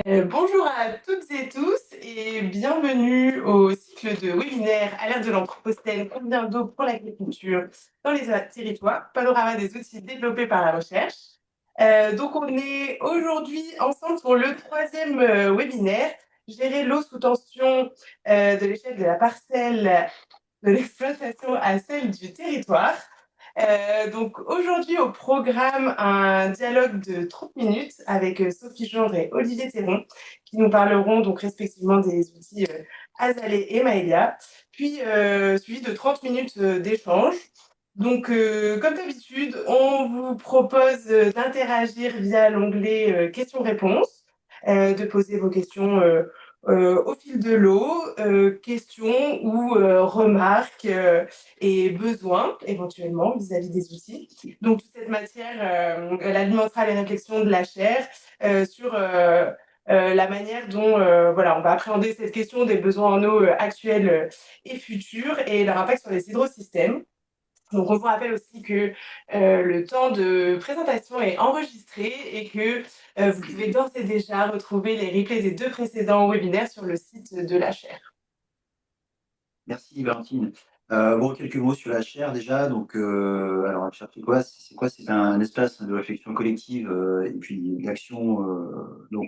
Bonjour à toutes et tous et bienvenue au cycle de webinaire à l'ère de l'Anthropocène, combien d'eau pour l'agriculture dans les territoires, panorama des outils développés par la recherche. Donc on est aujourd'hui ensemble pour le troisième webinaire, gérer l'eau sous tension de l'échelle de la parcelle de l'exploitation à celle du territoire. Donc aujourd'hui au programme, un dialogue de 30 minutes avec Sophie Gendre et Olivier Théron qui nous parleront donc respectivement des outils Azalée et Maëlia, puis suivi de 30 minutes d'échange. Donc comme d'habitude, on vous propose d'interagir via l'onglet questions-réponses, de poser vos questions au fil de l'eau, questions ou remarques et besoins éventuellement vis-à-vis des outils. Donc toute cette matière, elle alimentera les réflexions de la chaire sur la manière dont voilà, on va appréhender cette question des besoins en eau actuels et futurs et leur impact sur les hydrosystèmes. Donc, on vous rappelle aussi que le temps de présentation est enregistré et que vous pouvez d'ores et déjà retrouver les replays des deux précédents webinaires sur le site de la chaire. Merci Valentine. Bon, quelques mots sur la chaire déjà. Donc, alors la chaire c'est quoi? C'est quoi? C'est un espace de réflexion collective et puis d'action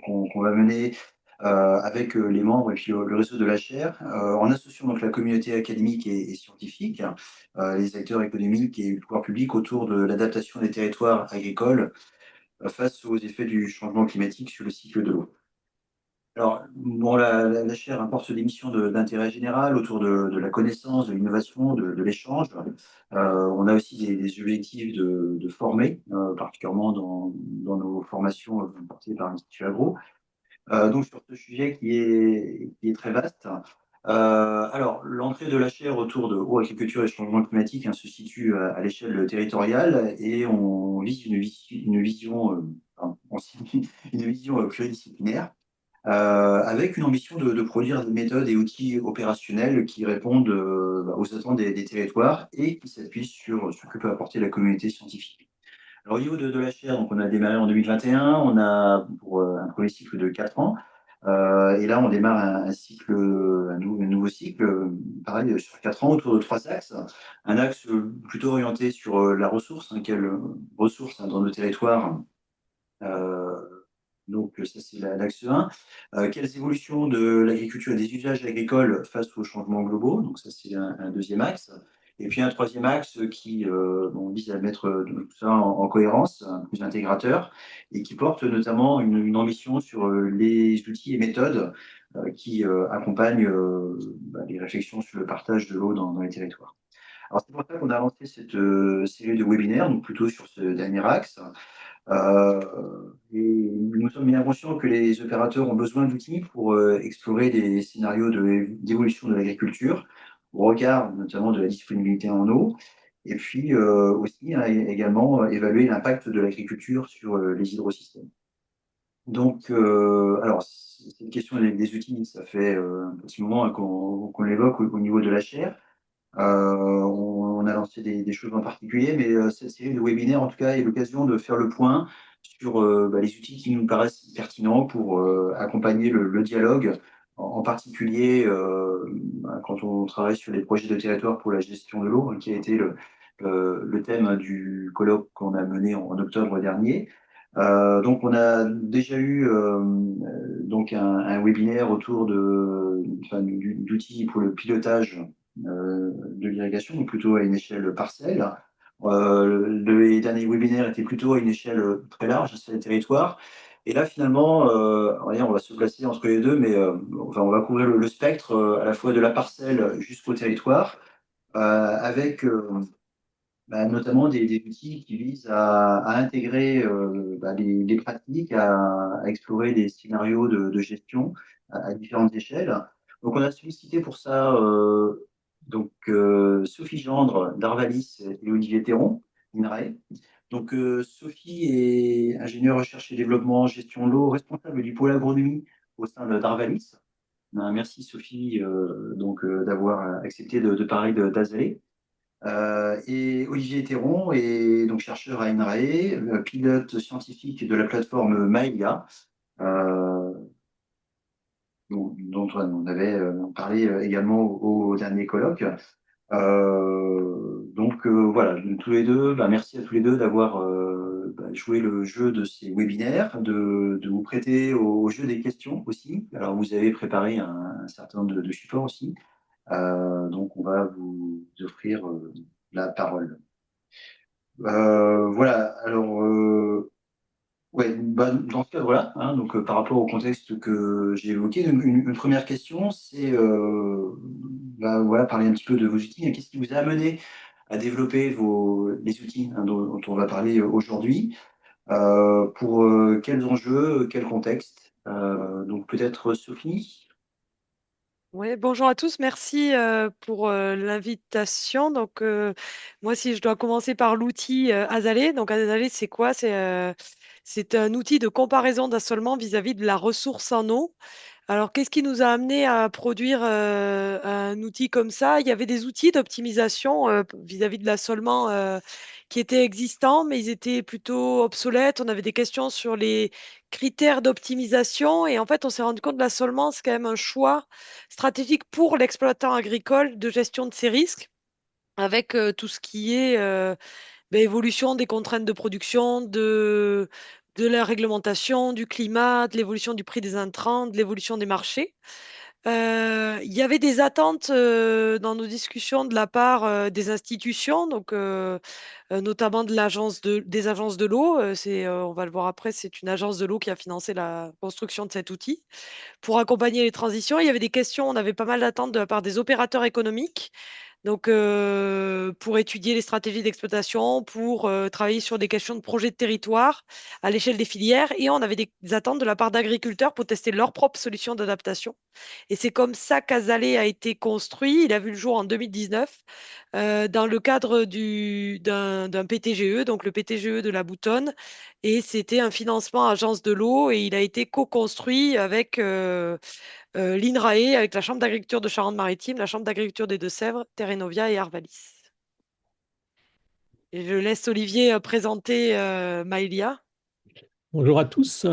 qu'on va mener avec les membres et puis le réseau de la chaire, en associant donc la communauté académique et scientifique, les acteurs économiques et le pouvoir public autour de l'adaptation des territoires agricoles face aux effets du changement climatique sur le cycle de l'eau. Alors, bon, la chaire apporte des missions d'intérêt général autour de la connaissance, de l'innovation, de l'échange. On a aussi des objectifs de former, particulièrement dans nos formations portées par l'Institut Agro. Donc, sur ce sujet qui est très vaste. Alors, l'entrée de la chaire autour de eau, agriculture et changement climatique se situe à l'échelle territoriale et on vise une vision, une vision pluridisciplinaire avec une ambition de produire des méthodes et outils opérationnels qui répondent aux attentes des territoires et qui s'appuient sur ce que peut apporter la communauté scientifique. Alors, au niveau de la chaire, donc on a démarré en 2021, on a pour un premier cycle de 4 ans, et là on démarre un cycle, un nouveau cycle, pareil, sur 4 ans, autour de 3 axes. Un axe plutôt orienté sur la ressource, quelle ressource dans nos territoires donc, ça, c'est l'axe 1. Quelles évolutions de l'agriculture et des usages agricoles face aux changements globaux? Donc, ça, c'est un deuxième axe. Et puis, un troisième axe qui vise à mettre tout ça en cohérence, plus intégrateur, et qui porte notamment une ambition sur les outils et méthodes qui accompagnent les réflexions sur le partage de l'eau dans les territoires. Alors, c'est pour ça qu'on a lancé cette série de webinaires, donc plutôt sur ce dernier axe. Euh, et nous sommes bien conscients que les opérateurs ont besoin d'outils pour explorer des scénarios d'évolution de l'agriculture, au regard notamment de la disponibilité en eau, et puis aussi également évaluer l'impact de l'agriculture sur les hydrosystèmes. Donc, alors, cette question des outils, ça fait un petit moment qu'on l'évoque au niveau de la chaire. On a lancé des choses en particulier, mais cette série de webinaires, en tout cas, est l'occasion de faire le point sur les outils qui nous paraissent pertinents pour accompagner le dialogue, en particulier quand on travaille sur les projets de territoire pour la gestion de l'eau, qui a été le thème du colloque qu'on a mené en octobre dernier. Donc, on a déjà eu donc un webinaire autour d'outils pour le pilotage de l'irrigation, donc plutôt à une échelle parcelle. Les derniers webinaires étaient plutôt à une échelle très large, sur les territoires. Et là, finalement, on va se placer entre les deux, mais enfin, on va couvrir le spectre à la fois de la parcelle jusqu'au territoire, avec notamment des outils qui visent à intégrer les pratiques, à explorer des scénarios de gestion à différentes échelles. Donc, on a sollicité pour ça Sophie Gendre d'Arvalis et Olivier Théron, INRAE. Donc, Sophie est ingénieure recherche et développement gestion de l'eau, responsable du pôle agronomie au sein d'Arvalis. Merci Sophie d'avoir accepté de parler d'Azalée. Et Olivier Théron est donc chercheur à INRAE, pilote scientifique de la plateforme Maïga. dont on avait parlé également au dernier colloque. Voilà, tous les deux, merci à tous les deux d'avoir joué le jeu de ces webinaires, de vous prêter au jeu des questions aussi. Alors vous avez préparé un certain nombre de supports aussi. Donc on va vous offrir la parole. Voilà, alors ouais, dans ce cadre-là, hein, donc par rapport au contexte que j'ai évoqué, une première question, c'est voilà, parler un petit peu de vos outils. Qu'est-ce qui vous a amené à développer les outils, hein, dont on va parler aujourd'hui? Pour quels enjeux, quel contexte? Donc peut-être Sophie. Ouais, bonjour à tous, merci pour l'invitation. Donc, moi, si je dois commencer par l'outil Azalea. Donc, Azalea, c'est quoi? C'est un outil de comparaison d'assolement vis-à-vis de la ressource en eau. Alors, qu'est-ce qui nous a amené à produire un outil comme ça? Il y avait des outils d'optimisation vis-à-vis de l'assolement qui étaient existants, mais ils étaient plutôt obsolètes. On avait des questions sur les critères d'optimisation et en fait, on s'est rendu compte que l'assolement, c'est quand même un choix stratégique pour l'exploitant agricole de gestion de ses risques avec tout ce qui est évolution des contraintes de production, de la réglementation, du climat, de l'évolution du prix des intrants, de l'évolution des marchés. Il y avait des attentes dans nos discussions de la part des institutions, donc notamment des agences de l'eau. On va le voir après, c'est une agence de l'eau qui a financé la construction de cet outil pour accompagner les transitions. Il y avait des questions, on avait pas mal d'attentes de la part des opérateurs économiques. Donc, pour étudier les stratégies d'exploitation, pour travailler sur des questions de projet de territoire à l'échelle des filières. Et on avait des attentes de la part d'agriculteurs pour tester leurs propres solutions d'adaptation. Et c'est comme ça qu'Azalea a été construit. Il a vu le jour en 2019 dans le cadre d'un PTGE, donc le PTGE de la Boutonne. Et c'était un financement agence de l'eau et il a été co-construit avec l'INRAE, avec la Chambre d'agriculture de Charente-Maritime, la Chambre d'agriculture des Deux-Sèvres, Terrenovia et Arvalis. Et je laisse Olivier présenter Maëlia. Bonjour à tous.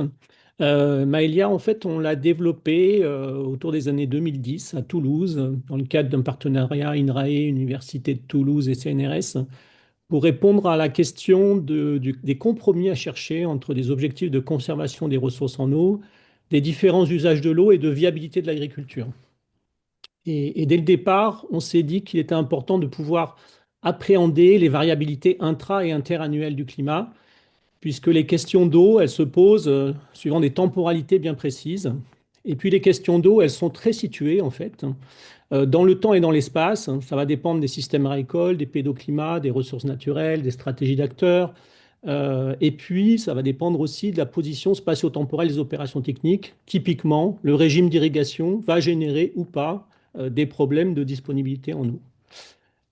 Maëlia, en fait, on l'a développée autour des années 2010 à Toulouse, dans le cadre d'un partenariat INRAE, Université de Toulouse et CNRS, pour répondre à la question des compromis à chercher entre des objectifs de conservation des ressources en eau, des différents usages de l'eau et de viabilité de l'agriculture. Et dès le départ, on s'est dit qu'il était important de pouvoir appréhender les variabilités intra- et interannuelles du climat puisque les questions d'eau, elles se posent suivant des temporalités bien précises. Et puis les questions d'eau, elles sont très situées en fait, dans le temps et dans l'espace. Ça va dépendre des systèmes agricoles, des pédoclimats, des ressources naturelles, des stratégies d'acteurs. Et puis, ça va dépendre aussi de la position spatio-temporelle des opérations techniques. Typiquement, le régime d'irrigation va générer ou pas des problèmes de disponibilité en eau.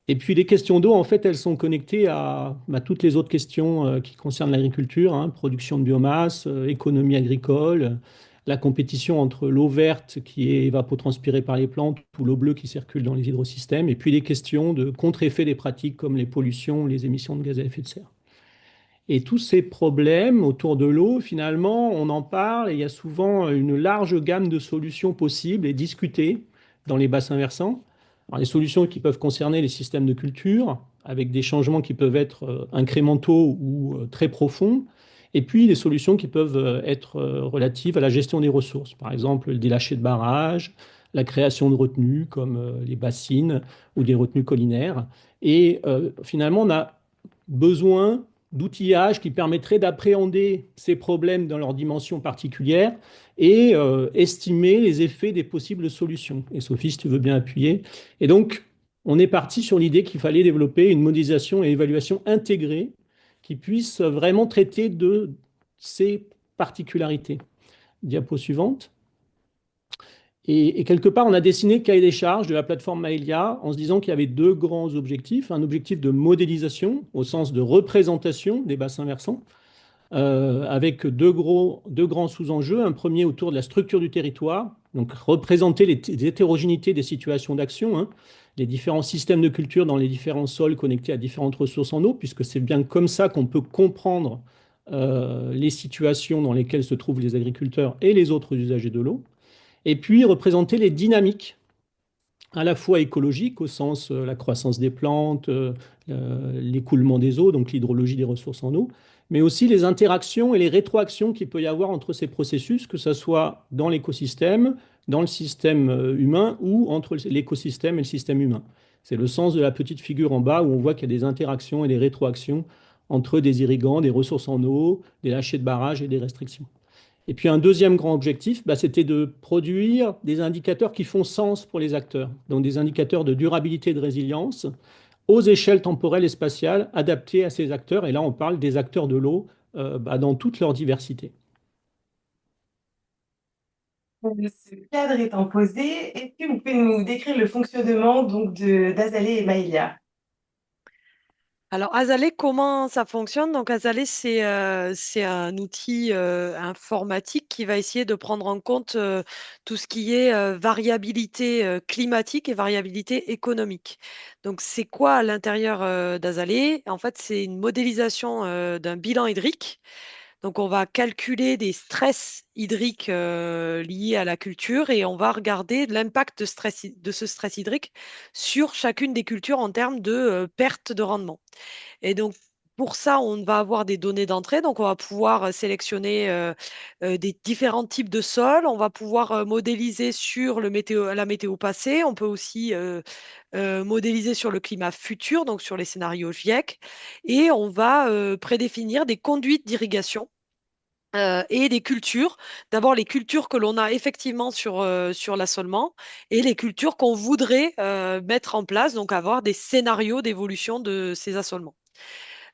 Et puis les questions d'eau, en fait, elles sont connectées à toutes les autres questions qui concernent l'agriculture, hein, production de biomasse, économie agricole, la compétition entre l'eau verte qui est évapotranspirée par les plantes ou l'eau bleue qui circule dans les hydrosystèmes, et puis les questions de contre-effets des pratiques comme les pollutions, les émissions de gaz à effet de serre. Et tous ces problèmes autour de l'eau, finalement, on en parle et il y a souvent une large gamme de solutions possibles et discutées dans les bassins versants. Alors, les solutions qui peuvent concerner les systèmes de culture, avec des changements qui peuvent être incrémentaux ou très profonds, et puis des solutions qui peuvent être relatives à la gestion des ressources, par exemple le délâcher de barrages, la création de retenues comme les bassines ou des retenues collinaires. Et finalement, on a besoin d'outillage qui permettrait d'appréhender ces problèmes dans leurs dimensions particulières et estimer les effets des possibles solutions. Et Sophie, si tu veux bien appuyer. Et donc, on est parti sur l'idée qu'il fallait développer une modélisation et évaluation intégrée qui puisse vraiment traiter de ces particularités. Diapo suivante. Et quelque part, on a dessiné le cahier des charges de la plateforme Maëlia en se disant qu'il y avait deux grands objectifs. Un objectif de modélisation, au sens de représentation des bassins versants, avec deux grands sous-enjeux. Un premier autour de la structure du territoire, donc représenter les hétérogénéités des situations d'action, hein, les différents systèmes de culture dans les différents sols connectés à différentes ressources en eau, puisque c'est bien comme ça qu'on peut comprendre les situations dans lesquelles se trouvent les agriculteurs et les autres usagers de l'eau. Et puis représenter les dynamiques à la fois écologiques, au sens la croissance des plantes, l'écoulement des eaux, donc l'hydrologie des ressources en eau, mais aussi les interactions et les rétroactions qu'il peut y avoir entre ces processus, que ce soit dans l'écosystème, dans le système humain ou entre l'écosystème et le système humain. C'est le sens de la petite figure en bas où on voit qu'il y a des interactions et des rétroactions entre des irrigants, des ressources en eau, des lâchers de barrages et des restrictions. Et puis un deuxième grand objectif, bah, c'était de produire des indicateurs qui font sens pour les acteurs, donc des indicateurs de durabilité et de résilience aux échelles temporelles et spatiales adaptés à ces acteurs. Et là, on parle des acteurs de l'eau bah, dans toute leur diversité. Ce cadre étant posé, est-ce que vous pouvez nous décrire le fonctionnement donc d'Azalée et Maïlia? Alors, Azalée, comment ça fonctionne? Donc, Azalée, c'est un outil informatique qui va essayer de prendre en compte tout ce qui est variabilité climatique et variabilité économique. Donc, c'est quoi à l'intérieur d'Azalée? En fait, c'est une modélisation d'un bilan hydrique. Donc, on va calculer des stress hydriques liés à la culture et on va regarder l'impact de ce stress hydrique sur chacune des cultures en termes de perte de rendement. Et donc, pour ça, on va avoir des données d'entrée. Donc, on va pouvoir sélectionner des différents types de sols. On va pouvoir modéliser sur la météo passée. On peut aussi modéliser sur le climat futur, donc sur les scénarios GIEC. Et on va prédéfinir des conduites d'irrigation et des cultures. D'abord, les cultures que l'on a effectivement sur l'assolement et les cultures qu'on voudrait mettre en place, donc avoir des scénarios d'évolution de ces assolements.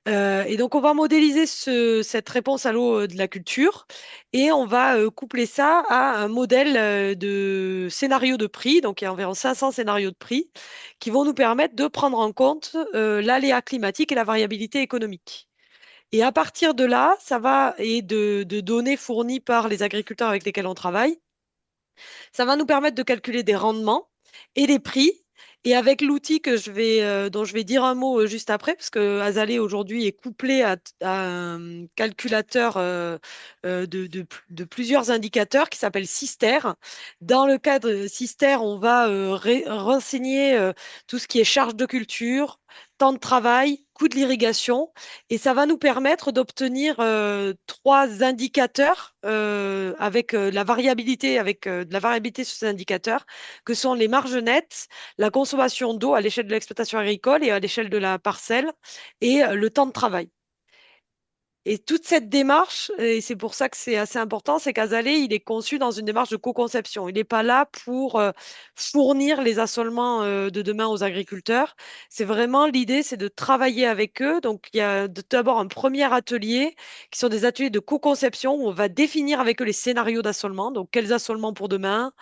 Et donc, on va modéliser cette réponse à l'eau de la culture et on va coupler ça à un modèle de scénario de prix. Donc, il y a environ 500 scénarios de prix qui vont nous permettre de prendre en compte l'aléa climatique et la variabilité économique. Et à partir de là, ça va, et de données fournies par les agriculteurs avec lesquels on travaille, ça va nous permettre de calculer des rendements et des prix. Et avec l'outil dont je vais dire un mot juste après, parce que Azalée aujourd'hui est couplé à un calculateur de plusieurs indicateurs qui s'appelle Sister. Dans le cadre Sister, on va renseigner tout ce qui est charge de culture, temps de travail, coût de l'irrigation, et ça va nous permettre d'obtenir trois indicateurs avec la variabilité, avec de la variabilité sur ces indicateurs, que sont les marges nettes, la consommation d'eau à l'échelle de l'exploitation agricole et à l'échelle de la parcelle, et le temps de travail. Et toute cette démarche, et c'est pour ça que c'est assez important, c'est qu'Azalée, il est conçu dans une démarche de co-conception. Il n'est pas là pour fournir les assolements de demain aux agriculteurs. C'est vraiment l'idée, c'est de travailler avec eux. Donc, il y a d'abord un premier atelier qui sont des ateliers de co-conception où on va définir avec eux les scénarios d'assolement. Donc, quels assolements pour demain,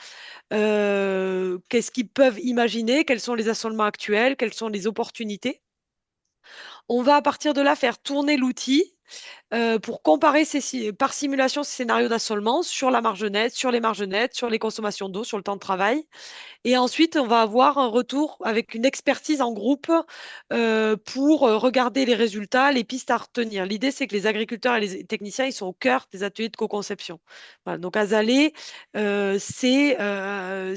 qu'est-ce qu'ils peuvent imaginer, quels sont les assolements actuels, quelles sont les opportunités. On va à partir de là faire tourner l'outil pour comparer par simulation ces scénarios d'assolement sur la marge nette, sur les marges nettes, sur les consommations d'eau, sur le temps de travail. Et ensuite, on va avoir un retour avec une expertise en groupe pour regarder les résultats, les pistes à retenir. L'idée, c'est que les agriculteurs et les techniciens, ils sont au cœur des ateliers de co-conception. Voilà, donc, Azalée, c'est un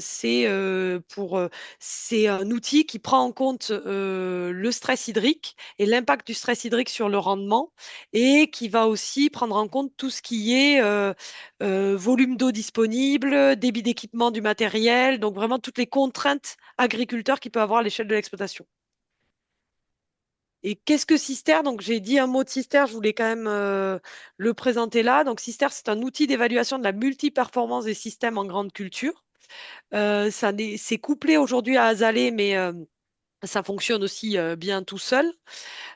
outil qui prend en compte le stress hydrique et l'impact du stress hydrique sur le rendement et qui va aussi prendre en compte tout ce qui est volume d'eau disponible, débit d'équipement du matériel, donc vraiment toutes les contraintes agriculteurs qu'il peut avoir à l'échelle de l'exploitation. Et qu'est-ce que Sister? Donc j'ai dit un mot de Sister, je voulais quand même le présenter là. Donc Sister, c'est un outil d'évaluation de la multiperformance des systèmes en grande culture. C'est couplé aujourd'hui à Azalée, mais ça fonctionne aussi bien tout seul.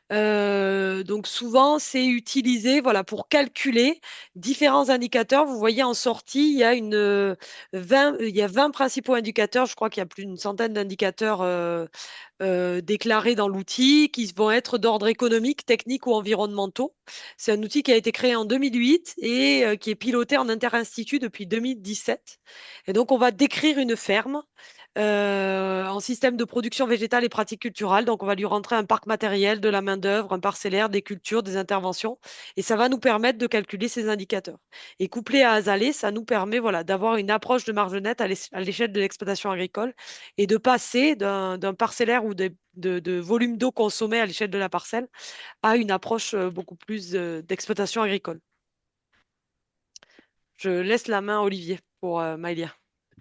Donc souvent, c'est utilisé voilà, pour calculer différents indicateurs. Vous voyez en sortie, il y a 20 principaux indicateurs. Je crois qu'il y a plus d'une centaine d'indicateurs déclarés dans l'outil qui vont être d'ordre économique, technique ou environnementaux. C'est un outil qui a été créé en 2008 et qui est piloté en inter-institut depuis 2017. Et donc, on va décrire une ferme en système de production végétale et pratique culturelle. Donc, on va lui rentrer un parc matériel, de la main-d'œuvre, un parcellaire, des cultures, des interventions. Et ça va nous permettre de calculer ces indicateurs. Et couplé à Azalea, ça nous permet voilà, d'avoir une approche de marge nette à l'échelle de l'exploitation agricole et de passer d'un parcellaire ou de volume d'eau consommé à l'échelle de la parcelle à une approche beaucoup plus d'exploitation agricole. Je laisse la main à Olivier pour Maëlia.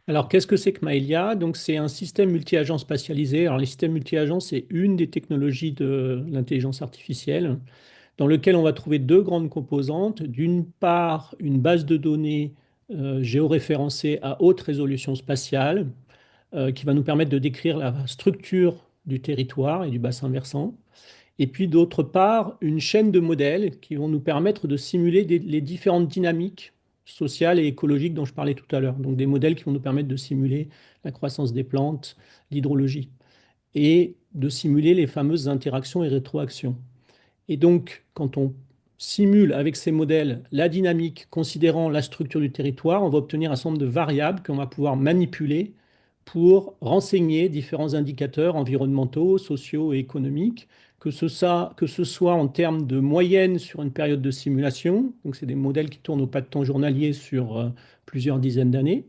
Alors, qu'est-ce que c'est que Maëlia? Donc, c'est un système multi-agent spatialisé. Alors, les systèmes multi-agents, c'est une des technologies de l'intelligence artificielle dans lequel on va trouver deux grandes composantes. D'une part, une base de données géoréférencée à haute résolution spatiale qui va nous permettre de décrire la structure du territoire et du bassin versant. Et puis d'autre part, une chaîne de modèles qui vont nous permettre de simuler les différentes dynamiques sociales et écologiques dont je parlais tout à l'heure. Donc des modèles qui vont nous permettre de simuler la croissance des plantes, l'hydrologie, et de simuler les fameuses interactions et rétroactions. Et donc, quand on simule avec ces modèles la dynamique, considérant la structure du territoire, on va obtenir un certain nombre de variables qu'on va pouvoir manipuler pour renseigner différents indicateurs environnementaux, sociaux et économiques, que ce soit en termes de moyenne sur une période de simulation, donc c'est des modèles qui tournent au pas de temps journalier sur plusieurs dizaines d'années,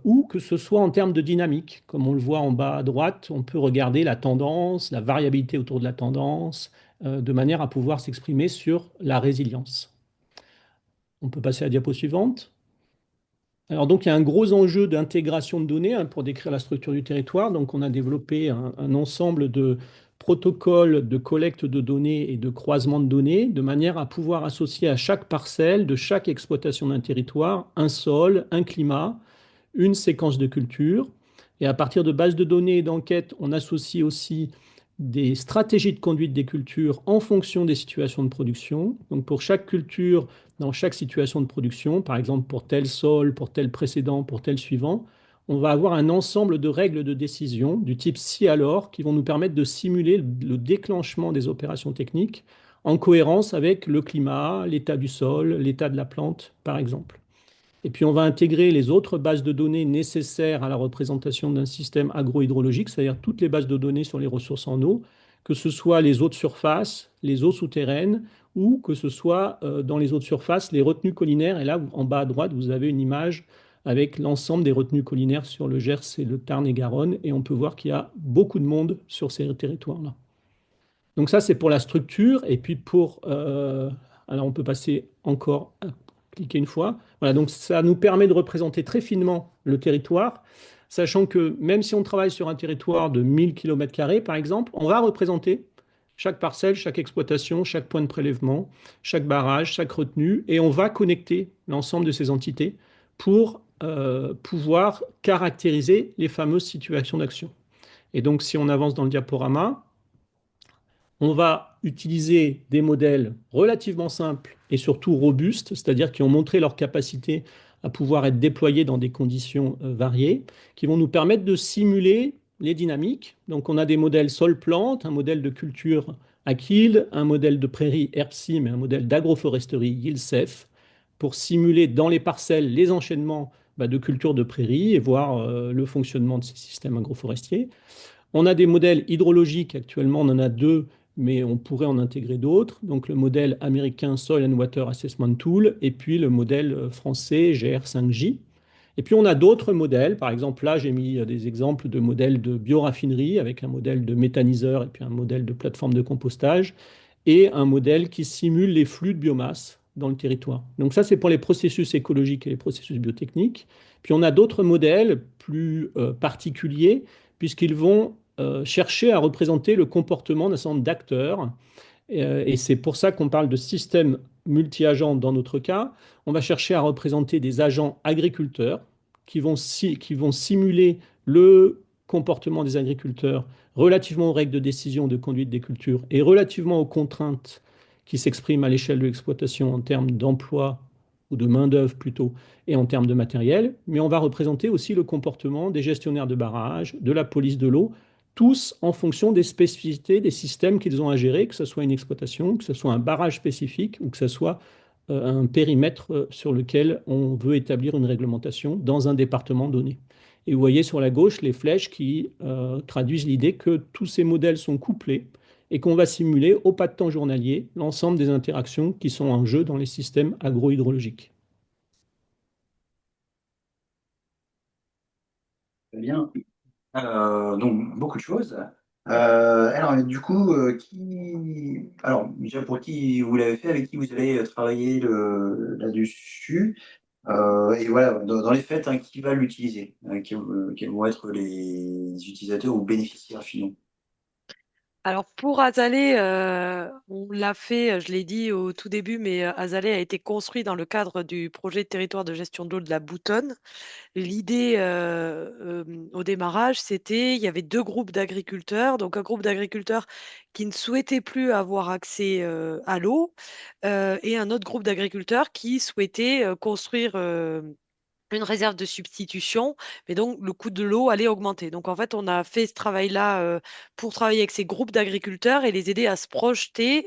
ou que ce soit en termes de dynamique. Comme on le voit en bas à droite, on peut regarder la tendance, la variabilité autour de la tendance, de manière à pouvoir s'exprimer sur la résilience. On peut passer à la diapo suivante. Alors donc il y a un gros enjeu d'intégration de données pour décrire la structure du territoire. Donc on a développé un ensemble de protocoles de collecte de données et de croisement de données, de manière à pouvoir associer à chaque parcelle de chaque exploitation d'un territoire un sol, un climat, une séquence de culture. Et à partir de bases de données et d'enquêtes, on associe aussi des stratégies de conduite des cultures en fonction des situations de production. Donc pour chaque culture, dans chaque situation de production, par exemple pour tel sol, pour tel précédent, pour tel suivant, on va avoir un ensemble de règles de décision du type si-alors qui vont nous permettre de simuler le déclenchement des opérations techniques en cohérence avec le climat, l'état du sol, l'état de la plante, par exemple. Et puis on va intégrer les autres bases de données nécessaires à la représentation d'un système agrohydrologique, c'est-à-dire toutes les bases de données sur les ressources en eau, que ce soit les eaux de surface, les eaux souterraines, ou que ce soit dans les eaux de surface, les retenues collinaires. Et là, en bas à droite, vous avez une image avec l'ensemble des retenues collinaires sur le Gers et le Tarn et Garonne. Et on peut voir qu'il y a beaucoup de monde sur ces territoires-là. Donc ça, c'est pour la structure. Et puis alors on peut passer encore, cliquer une fois. Voilà, donc ça nous permet de représenter très finement le territoire, sachant que même si on travaille sur un territoire de 1000 km², par exemple, on va représenter chaque parcelle, chaque exploitation, chaque point de prélèvement, chaque barrage, chaque retenue, et on va connecter l'ensemble de ces entités pour pouvoir caractériser les fameuses situations d'action. Et donc, si on avance dans le diaporama, on va utiliser des modèles relativement simples et surtout robustes, c'est-à-dire qui ont montré leur capacité à pouvoir être déployés dans des conditions variées, qui vont nous permettre de simuler les dynamiques. Donc on a des modèles sol-plante, un modèle de culture Achille, un modèle de prairie HerbSim et un modèle d'agroforesterie YieldSafe pour simuler dans les parcelles les enchaînements de cultures de prairie et voir le fonctionnement de ces systèmes agroforestiers. On a des modèles hydrologiques, actuellement on en a deux, mais on pourrait en intégrer d'autres. Donc le modèle américain Soil and Water Assessment Tool et puis le modèle français GR5J. Et puis on a d'autres modèles, par exemple là j'ai mis des exemples de modèles de bioraffinerie avec un modèle de méthaniseur et puis un modèle de plateforme de compostage et un modèle qui simule les flux de biomasse dans le territoire. Donc ça c'est pour les processus écologiques et les processus biotechniques. Puis on a d'autres modèles plus particuliers puisqu'ils vont chercher à représenter le comportement d'un certain nombre d'acteurs. Et c'est pour ça qu'on parle de système multi-agents dans notre cas. On va chercher à représenter des agents agriculteurs qui vont simuler le comportement des agriculteurs relativement aux règles de décision de conduite des cultures et relativement aux contraintes qui s'expriment à l'échelle de l'exploitation en termes d'emploi ou de main-d'œuvre plutôt, et en termes de matériel. Mais on va représenter aussi le comportement des gestionnaires de barrages, de la police de l'eau, tous en fonction des spécificités des systèmes qu'ils ont à gérer, que ce soit une exploitation, que ce soit un barrage spécifique ou que ce soit un périmètre sur lequel on veut établir une réglementation dans un département donné. Et vous voyez sur la gauche les flèches qui traduisent l'idée que tous ces modèles sont couplés et qu'on va simuler au pas de temps journalier l'ensemble des interactions qui sont en jeu dans les systèmes agrohydrologiques. Très bien. Donc, beaucoup de choses. Alors, du coup, alors, déjà, pour qui vous l'avez fait, avec qui vous allez travailler là-dessus? Et voilà, dans les faits, hein, qui va l'utiliser? Quels vont être les utilisateurs ou bénéficiaires finaux? Alors pour Azalée, on l'a fait, je l'ai dit au tout début, mais Azalée a été construit dans le cadre du projet de territoire de gestion de l'eau de la Boutonne. L'idée au démarrage, c'était, il y avait deux groupes d'agriculteurs. Donc un groupe d'agriculteurs qui ne souhaitait plus avoir accès à l'eau et un autre groupe d'agriculteurs qui souhaitait construire une réserve de substitution, mais donc le coût de l'eau allait augmenter. Donc en fait, on a fait ce travail-là pour travailler avec ces groupes d'agriculteurs et les aider à se projeter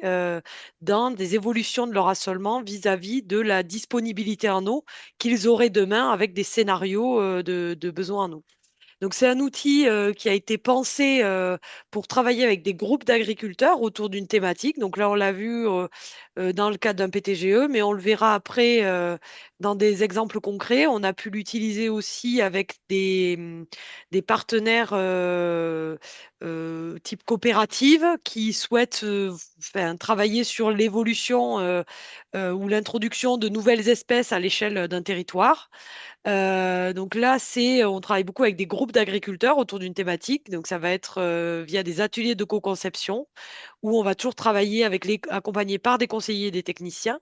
dans des évolutions de leur assolement vis-à-vis de la disponibilité en eau qu'ils auraient demain avec des scénarios de besoins en eau. Donc, c'est un outil qui a été pensé pour travailler avec des groupes d'agriculteurs autour d'une thématique. Donc là, on l'a vu dans le cadre d'un PTGE, mais on le verra après dans des exemples concrets. On a pu l'utiliser aussi avec des partenaires type coopérative qui souhaitent enfin, travailler sur l'évolution ou l'introduction de nouvelles espèces à l'échelle d'un territoire. Donc là, on travaille beaucoup avec des groupes d'agriculteurs autour d'une thématique. Donc ça va être via des ateliers de co-conception où on va toujours travailler accompagné par des conseillers et des techniciens.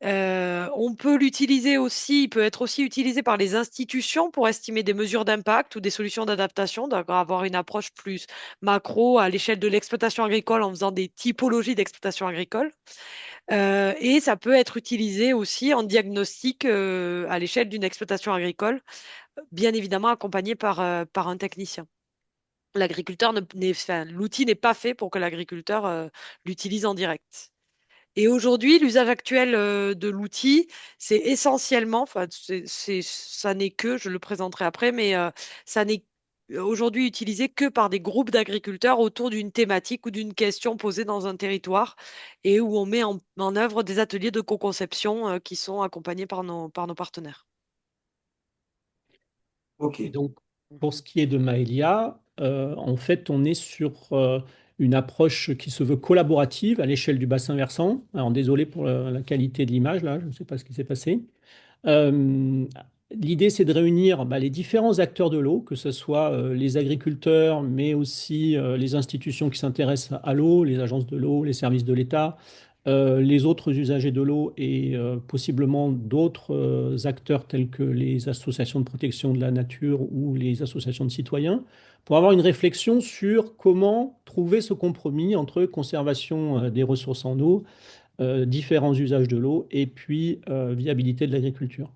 On peut l'utiliser aussi, il peut être aussi utilisé par les institutions pour estimer des mesures d'impact ou des solutions d'adaptation, donc avoir une approche plus macro à l'échelle de l'exploitation agricole en faisant des typologies d'exploitation agricole. Et ça peut être utilisé aussi en diagnostic à l'échelle d'une exploitation agricole, bien évidemment accompagné par un technicien. Enfin, l'outil n'est pas fait pour que l'agriculteur l'utilise en direct. Et aujourd'hui, l'usage actuel de l'outil, c'est essentiellement, enfin, ça n'est que, je le présenterai après, mais ça n'est aujourd'hui utilisé que par des groupes d'agriculteurs autour d'une thématique ou d'une question posée dans un territoire et où on met en œuvre des ateliers de co-conception qui sont accompagnés par nos partenaires. Ok. Et donc, pour ce qui est de Maëlia, en fait, on est sur une approche qui se veut collaborative à l'échelle du bassin versant. Alors, désolé pour la qualité de l'image, là, je ne sais pas ce qui s'est passé. Euh, L'idée, c'est de réunir les différents acteurs de l'eau, que ce soit les agriculteurs, mais aussi les institutions qui s'intéressent à l'eau, les agences de l'eau, les services de l'État, les autres usagers de l'eau et possiblement d'autres acteurs tels que les associations de protection de la nature ou les associations de citoyens, pour avoir une réflexion sur comment trouver ce compromis entre conservation des ressources en eau, différents usages de l'eau et puis viabilité de l'agriculture.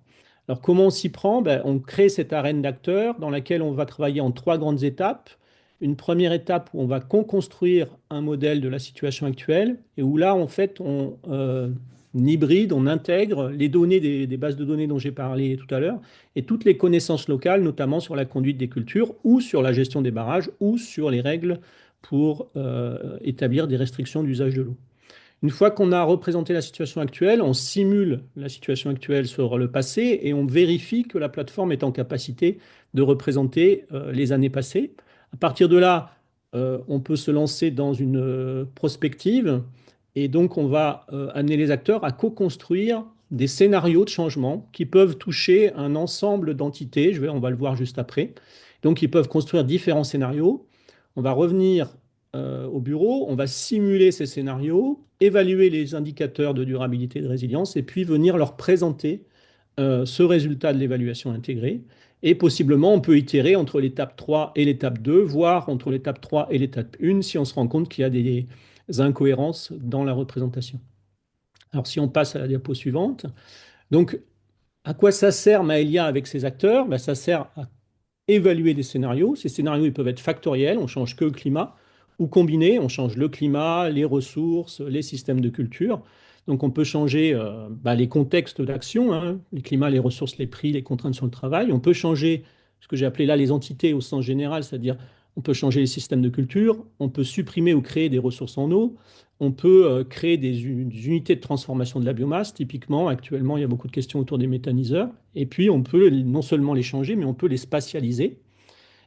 Alors comment on s'y prend? On crée cette arène d'acteurs dans laquelle on va travailler en trois grandes étapes. Une première étape où on va construire un modèle de la situation actuelle et où là, en fait, on hybride, on intègre les données des bases de données dont j'ai parlé tout à l'heure et toutes les connaissances locales, notamment sur la conduite des cultures ou sur la gestion des barrages ou sur les règles pour établir des restrictions d'usage de l'eau. Une fois qu'on a représenté la situation actuelle, on simule la situation actuelle sur le passé et on vérifie que la plateforme est en capacité de représenter les années passées. À partir de là, on peut se lancer dans une prospective et donc on va amener les acteurs à co-construire des scénarios de changement qui peuvent toucher un ensemble d'entités. On va le voir juste après. Donc ils peuvent construire différents scénarios. On va revenir au bureau, on va simuler ces scénarios, évaluer les indicateurs de durabilité et de résilience, et puis venir leur présenter ce résultat de l'évaluation intégrée. Et possiblement, on peut itérer entre l'étape 3 et l'étape 2, voire entre l'étape 3 et l'étape 1, si on se rend compte qu'il y a des incohérences dans la représentation. Alors, si on passe à la diapo suivante, donc, à quoi ça sert Maëlia avec ses acteurs? Ça sert à évaluer des scénarios. Ces scénarios, ils peuvent être factoriels, on change que le climat, ou combinés, on change le climat, les ressources, les systèmes de culture. Donc on peut changer les contextes d'action, hein, les climats, les ressources, les prix, les contraintes sur le travail. On peut changer ce que j'ai appelé là les entités au sens général, c'est-à-dire on peut changer les systèmes de culture, on peut supprimer ou créer des ressources en eau, on peut créer des unités de transformation de la biomasse, typiquement. Actuellement, il y a beaucoup de questions autour des méthaniseurs. Et puis, on peut non seulement les changer, mais on peut les spatialiser.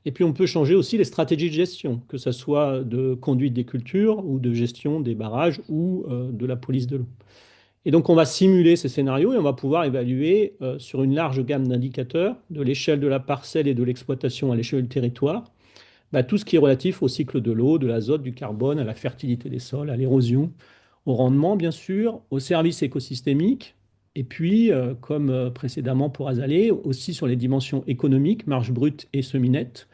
Et puis, on peut changer aussi les stratégies de gestion, que ce soit de conduite des cultures ou de gestion des barrages ou de la police de l'eau. Et donc, on va simuler ces scénarios et on va pouvoir évaluer sur une large gamme d'indicateurs, de l'échelle de la parcelle et de l'exploitation à l'échelle du territoire, bah, tout ce qui est relatif au cycle de l'eau, de l'azote, du carbone, à la fertilité des sols, à l'érosion, au rendement, bien sûr, aux services écosystémiques, et puis, comme précédemment pour Azalée, aussi sur les dimensions économiques, marge brute et semi-nette.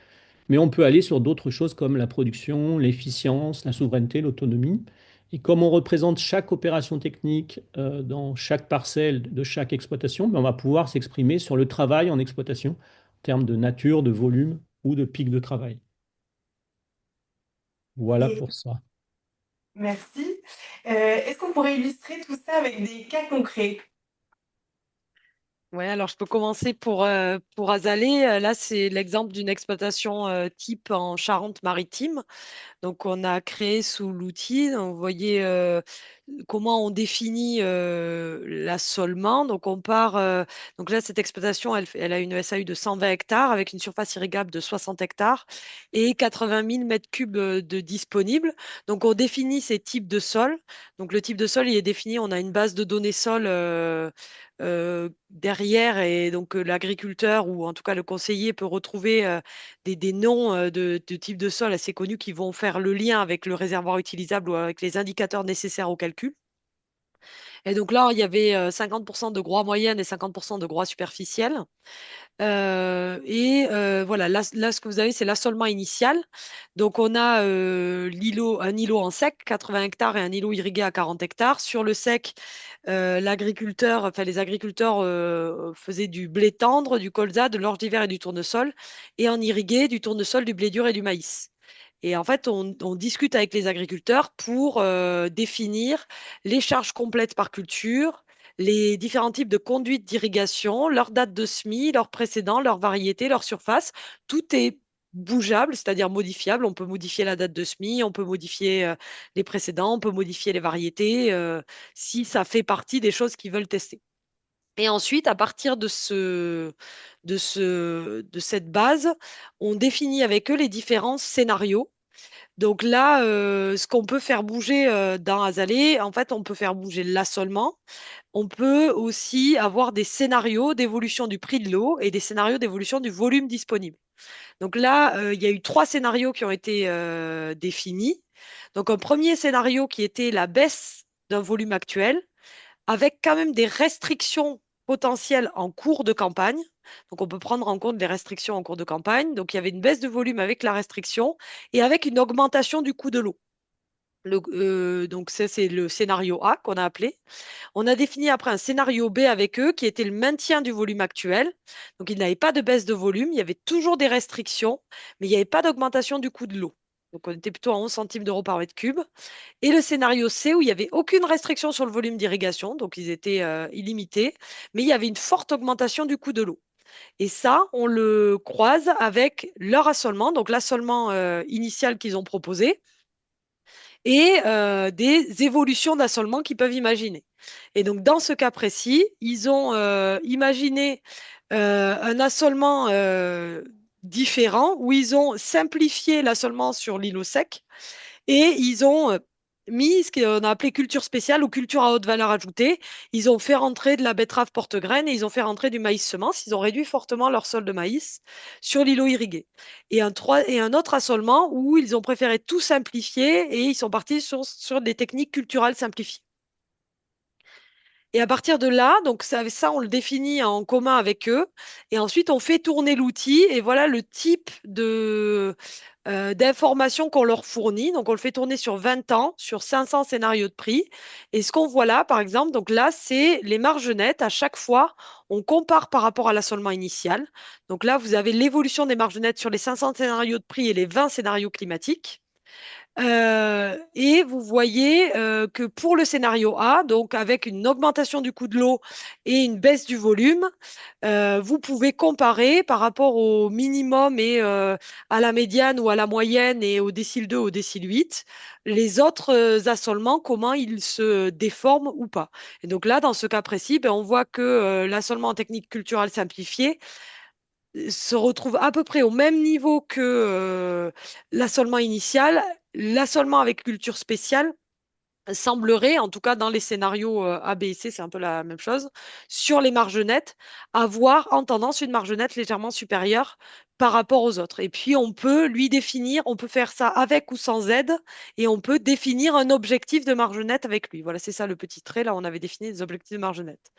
Mais on peut aller sur d'autres choses comme la production, l'efficience, la souveraineté, l'autonomie. Et comme on représente chaque opération technique dans chaque parcelle de chaque exploitation, ben on va pouvoir s'exprimer sur le travail en exploitation, en termes de nature, de volume ou de pic de travail. Voilà Et pour ça. merci. Est-ce qu'on pourrait illustrer tout ça avec des cas concrets? Ouais, alors je peux commencer pour Azalée. Là, c'est l'exemple d'une exploitation type en Charente-Maritime. Donc, on a créé sous l'outil, donc, vous voyez comment on définit l'assolement. Donc, on part. Donc là, cette exploitation, elle a une SAU de 120 hectares avec une surface irrigable de 60 hectares et 80 000 mètres cubes de disponibles. Donc, on définit ces types de sols. Donc, le type de sol, il est défini. On a une base de données sol derrière et donc l'agriculteur ou en tout cas le conseiller peut retrouver des noms de types de sol assez connus qui vont faire le lien avec le réservoir utilisable ou avec les indicateurs nécessaires au calcul. Et donc là, il y avait 50% de groix moyenne et 50% de groix superficielle. Voilà, là, ce que vous avez, c'est l'assolement initial. Donc, on a un îlot en sec, 80 hectares, et un îlot irrigué à 40 hectares. Sur le sec, les agriculteurs faisaient du blé tendre, du colza, de l'orge d'hiver et du tournesol. Et en irrigué, du tournesol, du blé dur et du maïs. Et en fait, on discute avec les agriculteurs pour définir les charges complètes par culture, les différents types de conduites d'irrigation, leur date de semis, leurs précédents, leur variété, leur surface. Tout est bougeable, c'est-à-dire modifiable. On peut modifier la date de semis, on peut modifier les précédents, on peut modifier les variétés si ça fait partie des choses qu'ils veulent tester. Et ensuite, à partir de cette base, on définit avec eux les différents scénarios. Donc là, ce qu'on peut faire bouger dans Azalée, en fait, on peut faire bouger l'assolement. On peut aussi avoir des scénarios d'évolution du prix de l'eau et des scénarios d'évolution du volume disponible. Donc là, il y a eu trois scénarios qui ont été définis. Donc un premier scénario qui était la baisse d'un volume actuel avec quand même des restrictions potentielles en cours de campagne. Donc, on peut prendre en compte les restrictions en cours de campagne. Donc, il y avait une baisse de volume avec la restriction et avec une augmentation du coût de l'eau. Donc, ça, c'est le scénario A qu'on a appelé. On a défini après un scénario B avec eux qui était le maintien du volume actuel. Donc, il n'y avait pas de baisse de volume, il y avait toujours des restrictions, mais il n'y avait pas d'augmentation du coût de l'eau. Donc, on était plutôt à 11 centimes d'euros par mètre cube. Et le scénario C, où il n'y avait aucune restriction sur le volume d'irrigation, donc ils étaient illimités, mais il y avait une forte augmentation du coût de l'eau. Et ça, on le croise avec leur assolement, donc l'assolement initial qu'ils ont proposé, et des évolutions d'assolement qu'ils peuvent imaginer. Et donc, dans ce cas précis, ils ont imaginé un assolement différent où ils ont simplifié l'assolement sur l'îlot sec et ils ont mis ce qu'on a appelé culture spéciale ou culture à haute valeur ajoutée. Ils ont fait rentrer de la betterave porte-graine et ils ont fait rentrer du maïs semence. Ils ont réduit fortement leur sol de maïs sur l'îlot irrigué. Et un autre assolement où ils ont préféré tout simplifier et ils sont partis sur des techniques culturelles simplifiées. Et à partir de là, donc ça, on le définit en commun avec eux. Et ensuite, on fait tourner l'outil. Et voilà le type d'informations qu'on leur fournit. Donc, on le fait tourner sur 20 ans, sur 500 scénarios de prix. Et ce qu'on voit là, par exemple, donc là, c'est les marges nettes. À chaque fois, on compare par rapport à l'assolement initial. Donc là, vous avez l'évolution des marges nettes sur les 500 scénarios de prix et les 20 scénarios climatiques. Et vous voyez que pour le scénario A, donc avec une augmentation du coût de l'eau et une baisse du volume, vous pouvez comparer par rapport au minimum et à la médiane ou à la moyenne et au décile 2, au décile 8, les autres assolements, comment ils se déforment ou pas. Et donc là, dans ce cas précis, ben, on voit que l'assolement en technique culturelle simplifiée se retrouve à peu près au même niveau que l'assolement initial. L'assolement avec culture spéciale semblerait, en tout cas dans les scénarios A, B et C, c'est un peu la même chose, sur les marges nettes, avoir en tendance une marge nette légèrement supérieure par rapport aux autres. Et puis on peut lui définir, on peut faire ça avec ou sans aide, et on peut définir un objectif de marge nette avec lui. Voilà, c'est ça le petit trait. Là, on avait défini des objectifs de marge nette.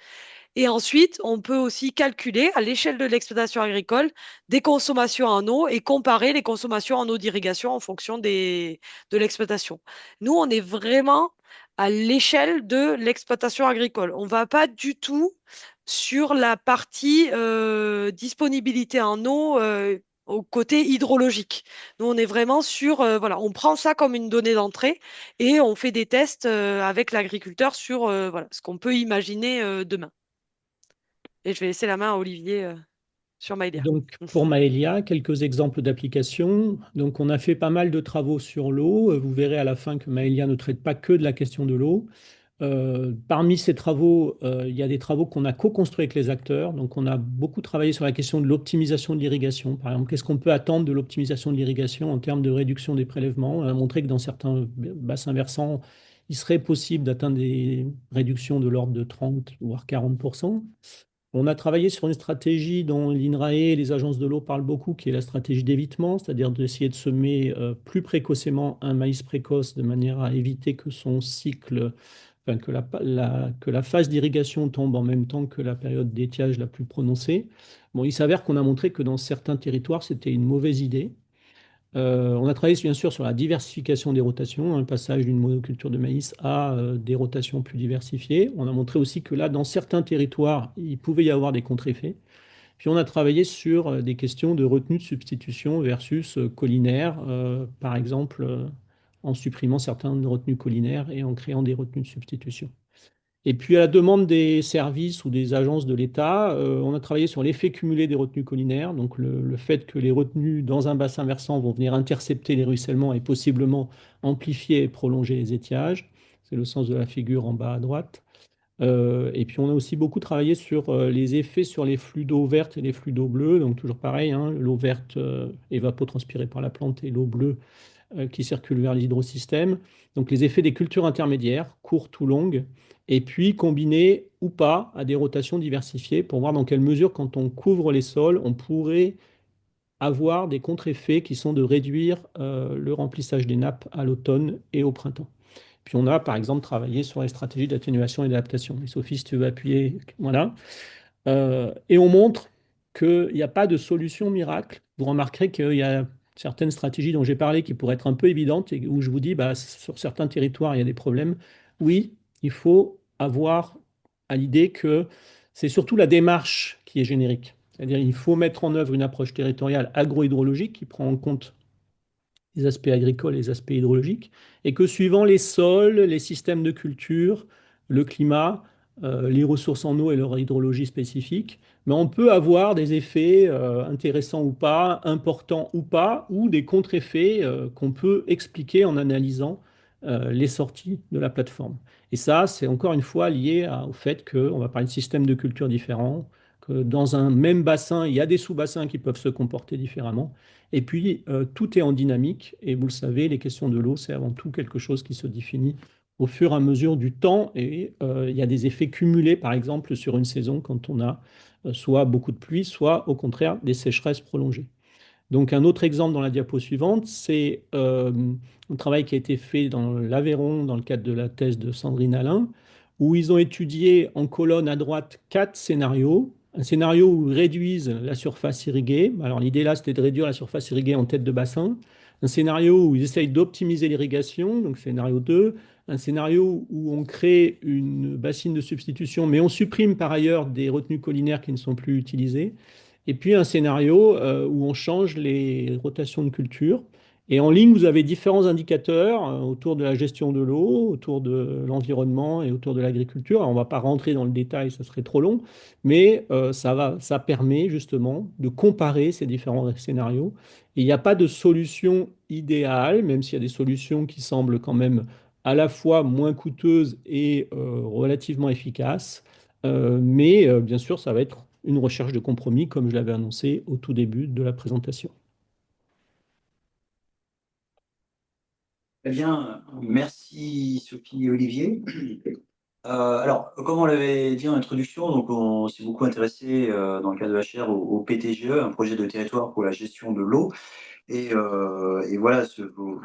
Et ensuite, on peut aussi calculer à l'échelle de l'exploitation agricole des consommations en eau et comparer les consommations en eau d'irrigation en fonction de l'exploitation. Nous, on est vraiment à l'échelle de l'exploitation agricole. On ne va pas du tout sur la partie disponibilité en eau au côté hydrologique. Nous, on est vraiment sur, voilà, on prend ça comme une donnée d'entrée et on fait des tests avec l'agriculteur sur voilà, ce qu'on peut imaginer demain. Et je vais laisser la main à Olivier sur Maïlia. Donc, pour Maëlia, quelques exemples d'applications. Donc, on a fait pas mal de travaux sur l'eau. Vous verrez à la fin que Maëlia ne traite pas que de la question de l'eau. Parmi ces travaux, il y a des travaux qu'on a co-construits avec les acteurs. Donc, on a beaucoup travaillé sur la question de l'optimisation de l'irrigation. Par exemple, qu'est-ce qu'on peut attendre de l'optimisation de l'irrigation en termes de réduction des prélèvements? On a montré que dans certains bassins versants, il serait possible d'atteindre des réductions de l'ordre de 30 voire 40%. On a travaillé sur une stratégie dont l'INRAE et les agences de l'eau parlent beaucoup, qui est la stratégie d'évitement, c'est-à-dire d'essayer de semer plus précocement un maïs précoce de manière à éviter que son cycle, enfin, que la phase d'irrigation tombe en même temps que la période d'étiage la plus prononcée. Bon, il s'avère qu'on a montré que dans certains territoires, c'était une mauvaise idée. On a travaillé bien sûr sur la diversification des rotations, un passage d'une monoculture de maïs à des rotations plus diversifiées. On a montré aussi que là, dans certains territoires, il pouvait y avoir des contre-effets. Puis on a travaillé sur des questions de retenue de substitution versus collinaire, par exemple en supprimant certaines retenues collinaires et en créant des retenues de substitution. Et puis, à la demande des services ou des agences de l'État, on a travaillé sur l'effet cumulé des retenues collinaires, donc le fait que les retenues dans un bassin versant vont venir intercepter les ruissellements et possiblement amplifier et prolonger les étiages. C'est le sens de la figure en bas à droite. Et puis, on a aussi beaucoup travaillé sur les effets sur les flux d'eau verte et les flux d'eau bleue. Donc, toujours pareil, hein, l'eau verte évapotranspirée par la plante et l'eau bleue qui circulent vers les hydrosystèmes. Donc les effets des cultures intermédiaires, courtes ou longues, et puis combinés ou pas à des rotations diversifiées pour voir dans quelle mesure, quand on couvre les sols, on pourrait avoir des contre-effets qui sont de réduire le remplissage des nappes à l'automne et au printemps. Puis on a par exemple travaillé sur les stratégies d'atténuation et d'adaptation. Et Sophie, si tu veux appuyer, voilà. Et on montre qu'il n'y a pas de solution miracle. Vous remarquerez qu'il y a certaines stratégies dont j'ai parlé qui pourraient être un peu évidentes et où je vous dis, bah, sur certains territoires, il y a des problèmes. Oui, il faut avoir à l'idée que c'est surtout la démarche qui est générique. C'est-à-dire qu'il faut mettre en œuvre une approche territoriale agrohydrologique qui prend en compte les aspects agricoles et les aspects hydrologiques, et que suivant les sols, les systèmes de culture, le climat, les ressources en eau et leur hydrologie spécifique, mais on peut avoir des effets intéressants ou pas, importants ou pas, ou des contre-effets qu'on peut expliquer en analysant les sorties de la plateforme. Et ça, c'est encore une fois lié au fait qu'on va parler de systèmes de culture différents, que dans un même bassin, il y a des sous-bassins qui peuvent se comporter différemment. Et puis, tout est en dynamique. Et vous le savez, les questions de l'eau, c'est avant tout quelque chose qui se définit au fur et à mesure du temps. Et il y a des effets cumulés, par exemple, sur une saison, quand on a soit beaucoup de pluie, soit au contraire des sécheresses prolongées. Donc, un autre exemple dans la diapo suivante, c'est un travail qui a été fait dans l'Aveyron, dans le cadre de la thèse de Sandrine Alain, où ils ont étudié en colonne à droite 4 scénarios. Un scénario où ils réduisent la surface irriguée. Alors, l'idée là, c'était de réduire la surface irriguée en tête de bassin. Un scénario où ils essayent d'optimiser l'irrigation, donc scénario 2. Un scénario où on crée une bassine de substitution, mais on supprime par ailleurs des retenues collinaires qui ne sont plus utilisées. Et puis un scénario où on change les rotations de culture. Et en ligne, vous avez différents indicateurs autour de la gestion de l'eau, autour de l'environnement et autour de l'agriculture. Alors, on ne va pas rentrer dans le détail, ça serait trop long, mais ça permet justement de comparer ces différents scénarios. Et il n'y a pas de solution idéale, même s'il y a des solutions qui semblent quand même à la fois moins coûteuses et relativement efficaces. Mais bien sûr, ça va être une recherche de compromis, comme je l'avais annoncé au tout début de la présentation. Eh bien, merci Sophie et Olivier. Alors, comme on l'avait dit en introduction, donc on s'est beaucoup intéressé dans le cadre de HR au PTGE, un projet de territoire pour la gestion de l'eau. Et voilà, vos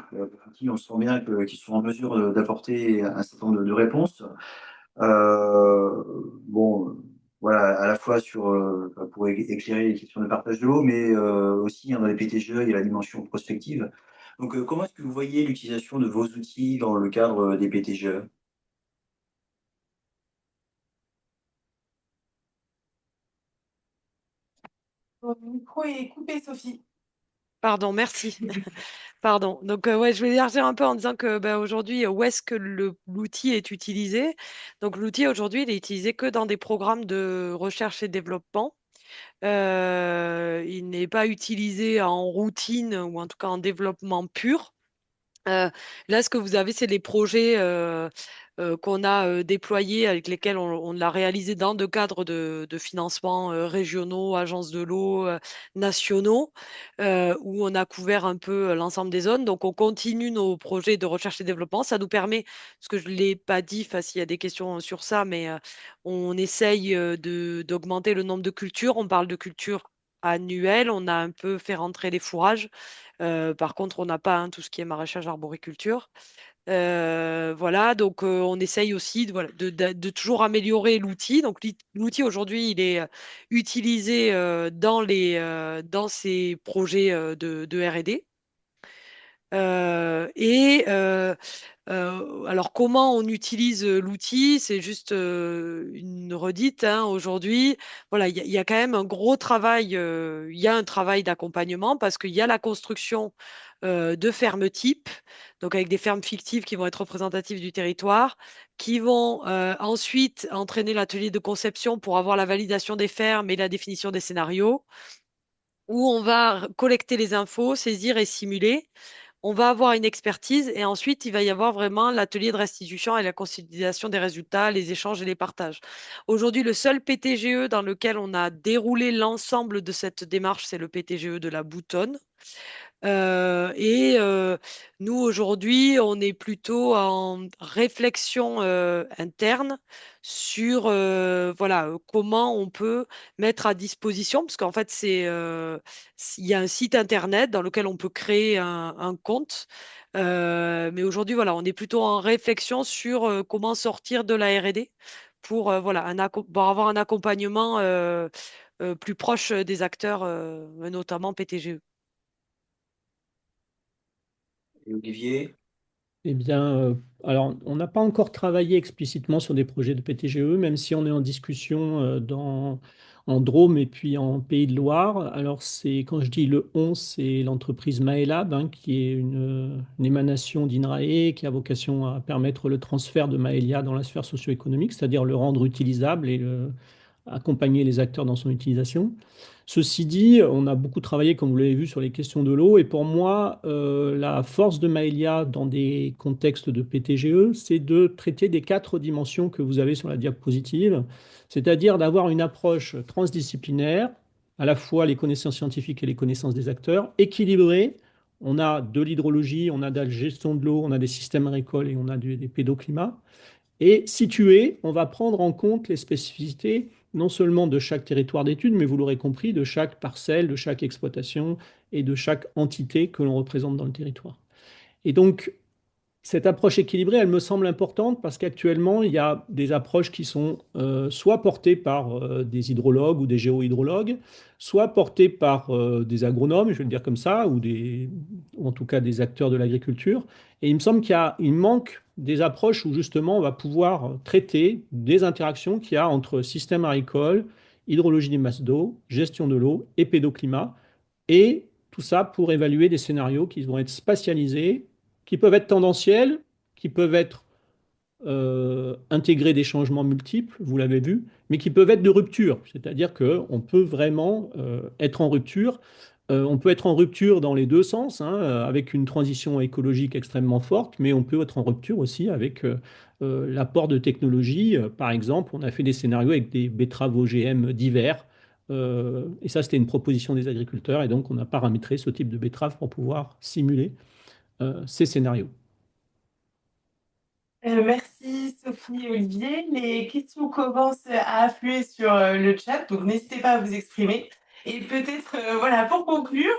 outils, on sent bien qu'ils sont en mesure d'apporter un certain nombre de réponses. Euh, bon, voilà, à la fois pour éclairer les questions de partage de l'eau, mais aussi dans les PTGE, il y a la dimension prospective. Donc, comment est-ce que vous voyez l'utilisation de vos outils dans le cadre des PTGE? Votre micro est coupé, Sophie. Pardon, merci. Pardon. Donc, ouais, je vais élargir un peu en disant que bah, aujourd'hui, où est-ce que l'outil est utilisé? Donc, l'outil aujourd'hui, il est utilisé que dans des programmes de recherche et développement. Il n'est pas utilisé en routine ou en tout cas en développement pur. Euh, Là, ce que vous avez, c'est les projets qu'on a déployés, avec lesquels on l'a réalisé dans le cadre de financements régionaux, agences de l'eau, nationaux, où on a couvert un peu l'ensemble des zones. Donc, on continue nos projets de recherche et développement. Ça nous permet, parce que je ne l'ai pas dit, enfin, s'il y a des questions sur ça, mais on essaye d'augmenter le nombre de cultures. On parle de cultures annuelles. On a un peu fait rentrer les fourrages. Par contre, on n'a pas tout ce qui est maraîchage, arboriculture. Voilà, donc on essaye aussi voilà, de toujours améliorer l'outil. Donc l'outil aujourd'hui, il est utilisé dans ces projets de R&D. Alors, comment on utilise l'outil? C'est juste une redite, hein, aujourd'hui. Voilà, il y a quand même un gros travail. Il y a un travail d'accompagnement parce qu'il y a la construction de fermes types, donc avec des fermes fictives qui vont être représentatives du territoire, qui vont ensuite entraîner l'atelier de conception pour avoir la validation des fermes et la définition des scénarios, où on va collecter les infos, saisir et simuler. On va avoir une expertise et ensuite il va y avoir vraiment l'atelier de restitution et la consolidation des résultats, les échanges et les partages. Aujourd'hui, le seul PTGE dans lequel on a déroulé l'ensemble de cette démarche, c'est le PTGE de la Boutonne. Nous, aujourd'hui, on est plutôt en réflexion interne sur voilà, comment on peut mettre à disposition, parce qu'en fait, il y a un site internet dans lequel on peut créer un compte. Mais aujourd'hui, voilà, on est plutôt en réflexion sur comment sortir de la R&D pour, voilà, pour avoir un accompagnement plus proche des acteurs, notamment PTGE. Et Olivier? Eh bien, alors, on n'a pas encore travaillé explicitement sur des projets de PTGE, même si on est en discussion en Drôme et puis en Pays de Loire. Alors, quand je dis le on, c'est l'entreprise Maelab, hein, qui est une émanation d'INRAE, qui a vocation à permettre le transfert de Maélia dans la sphère socio-économique, c'est-à-dire le rendre utilisable et accompagner les acteurs dans son utilisation. Ceci dit, on a beaucoup travaillé, comme vous l'avez vu, sur les questions de l'eau. Et pour moi, la force de Maélia dans des contextes de PTGE, c'est de traiter des quatre dimensions que vous avez sur la diapositive, c'est-à-dire d'avoir une approche transdisciplinaire, à la fois les connaissances scientifiques et les connaissances des acteurs, équilibrées. On a de l'hydrologie, on a de la gestion de l'eau, on a des systèmes agricoles et on a des pédoclimats. Et situé, on va prendre en compte les spécificités non seulement de chaque territoire d'étude, mais vous l'aurez compris, de chaque parcelle, de chaque exploitation et de chaque entité que l'on représente dans le territoire. Et donc, cette approche équilibrée, elle me semble importante parce qu'actuellement, il y a des approches qui sont soit portées par des hydrologues ou des géohydrologues, soit portées par des agronomes, je vais le dire comme ça, ou en tout cas des acteurs de l'agriculture. Et il me semble il manque des approches où justement on va pouvoir traiter des interactions qu'il y a entre système agricole, hydrologie des masses d'eau, gestion de l'eau et pédoclimat, et tout ça pour évaluer des scénarios qui vont être spatialisés, qui peuvent être tendanciels, qui peuvent être intégrer des changements multiples, vous l'avez vu, mais qui peuvent être de rupture. C'est-à-dire qu'on peut vraiment être en rupture. On peut être en rupture dans les deux sens, hein, avec une transition écologique extrêmement forte, mais on peut être en rupture aussi avec l'apport de technologies. Par exemple, on a fait des scénarios avec des betteraves OGM divers. Et ça, c'était une proposition des agriculteurs. Et donc, on a paramétré ce type de betterave pour pouvoir simuler ces scénarios. Merci Sophie et Olivier. Les questions commencent à affluer sur le chat, donc n'hésitez pas à vous exprimer. Et peut-être, voilà, pour conclure,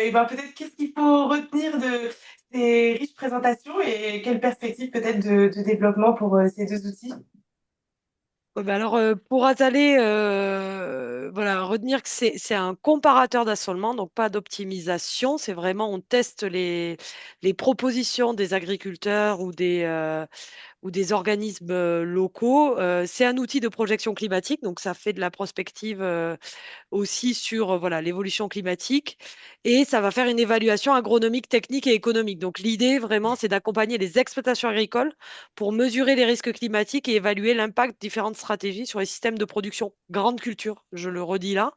et ben peut-être qu'est-ce qu'il faut retenir de ces riches présentations et quelle perspective peut-être de développement pour ces deux outils? Ouais, bah alors, pour Azalée, voilà, retenir que c'est un comparateur d'assolement, donc pas d'optimisation. C'est vraiment, on teste les propositions des agriculteurs ou des organismes locaux. C'est un outil de projection climatique, donc ça fait de la prospective aussi sur voilà, l'évolution climatique et ça va faire une évaluation agronomique, technique et économique. Donc l'idée vraiment, c'est d'accompagner les exploitations agricoles pour mesurer les risques climatiques et évaluer l'impact de différentes stratégies sur les systèmes de production. Grande culture, je le redis là.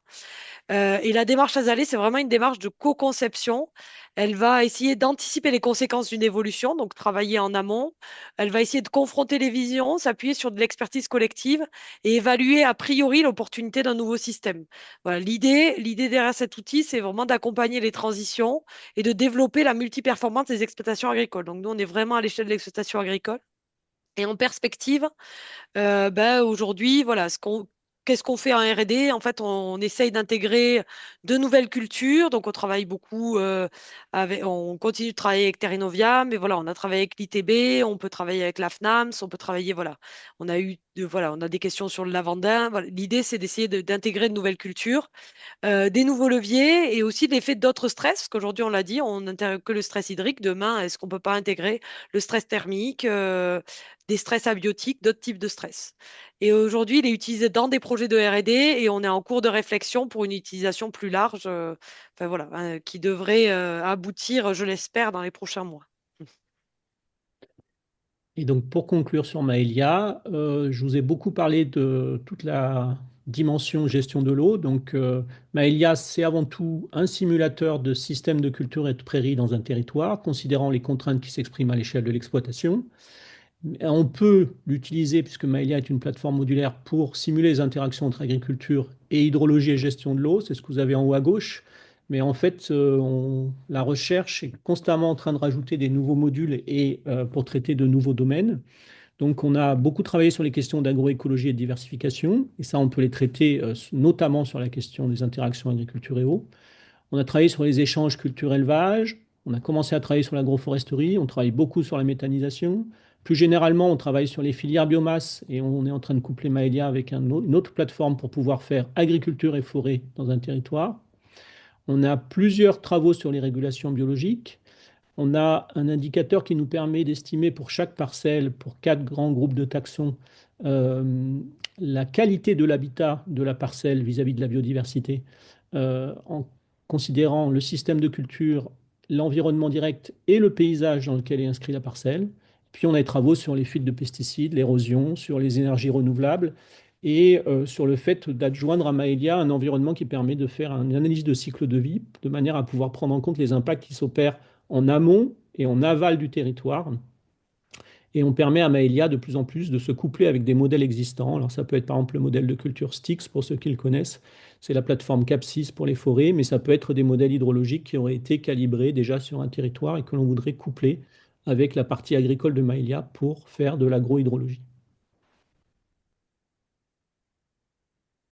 Et la démarche Azalée, c'est vraiment une démarche de co-conception. Elle va essayer d'anticiper les conséquences d'une évolution, donc travailler en amont. Elle va essayer de confronter les visions, s'appuyer sur de l'expertise collective et évaluer a priori l'opportunité d'un nouveau système. Voilà, l'idée derrière cet outil, c'est vraiment d'accompagner les transitions et de développer la multiperformance des exploitations agricoles. Donc nous, on est vraiment à l'échelle de l'exploitation agricole. Et en perspective, aujourd'hui, voilà, qu'est-ce qu'on fait en R&D? En fait, on essaye d'intégrer de nouvelles cultures. Donc, on travaille beaucoup on continue de travailler avec Terrinovia, mais voilà, on a travaillé avec l'ITB, on peut travailler avec la FNAMS, on peut travailler, voilà. On a des questions sur le lavandin. Voilà. L'idée, c'est d'essayer d'intégrer de nouvelles cultures des nouveaux leviers et aussi l'effet d'autres stress, parce qu'aujourd'hui, on l'a dit, on n'intègre que le stress hydrique. Demain, est-ce qu'on ne peut pas intégrer le stress thermique, des stress abiotiques, d'autres types de stress? Et aujourd'hui, il est utilisé dans des projets de R&D et on est en cours de réflexion pour une utilisation plus large, enfin, voilà, qui devrait aboutir, je l'espère, dans les prochains mois. Et donc, pour conclure sur Maëlia, je vous ai beaucoup parlé de toute la dimension gestion de l'eau. Donc, Maëlia, c'est avant tout un simulateur de système de culture et de prairie dans un territoire, considérant les contraintes qui s'expriment à l'échelle de l'exploitation. On peut l'utiliser, puisque Maëlia est une plateforme modulaire, pour simuler les interactions entre agriculture et hydrologie et gestion de l'eau. C'est ce que vous avez en haut à gauche. Mais en fait, la recherche est constamment en train de rajouter des nouveaux modules et pour traiter de nouveaux domaines. Donc, on a beaucoup travaillé sur les questions d'agroécologie et de diversification. Et ça, on peut les traiter notamment sur la question des interactions agriculture et eau. On a travaillé sur les échanges culture-élevage. On a commencé à travailler sur l'agroforesterie. On travaille beaucoup sur la méthanisation. Plus généralement, on travaille sur les filières biomasse et on est en train de coupler Maëlia avec une autre plateforme pour pouvoir faire agriculture et forêt dans un territoire. On a plusieurs travaux sur les régulations biologiques. On a un indicateur qui nous permet d'estimer pour chaque parcelle, pour 4 grands groupes de taxons, la qualité de l'habitat de la parcelle vis-à-vis de la biodiversité, en considérant le système de culture, l'environnement direct et le paysage dans lequel est inscrit la parcelle. Puis on a des travaux sur les fuites de pesticides, l'érosion, sur les énergies renouvelables et sur le fait d'adjoindre à Maëlia un environnement qui permet de faire une analyse de cycle de vie de manière à pouvoir prendre en compte les impacts qui s'opèrent en amont et en aval du territoire. Et on permet à Maëlia de plus en plus de se coupler avec des modèles existants. Alors ça peut être par exemple le modèle de culture Styx, pour ceux qui le connaissent. C'est la plateforme Capsys pour les forêts, mais ça peut être des modèles hydrologiques qui auraient été calibrés déjà sur un territoire et que l'on voudrait coupler avec la partie agricole de Maëlia pour faire de l'agrohydrologie.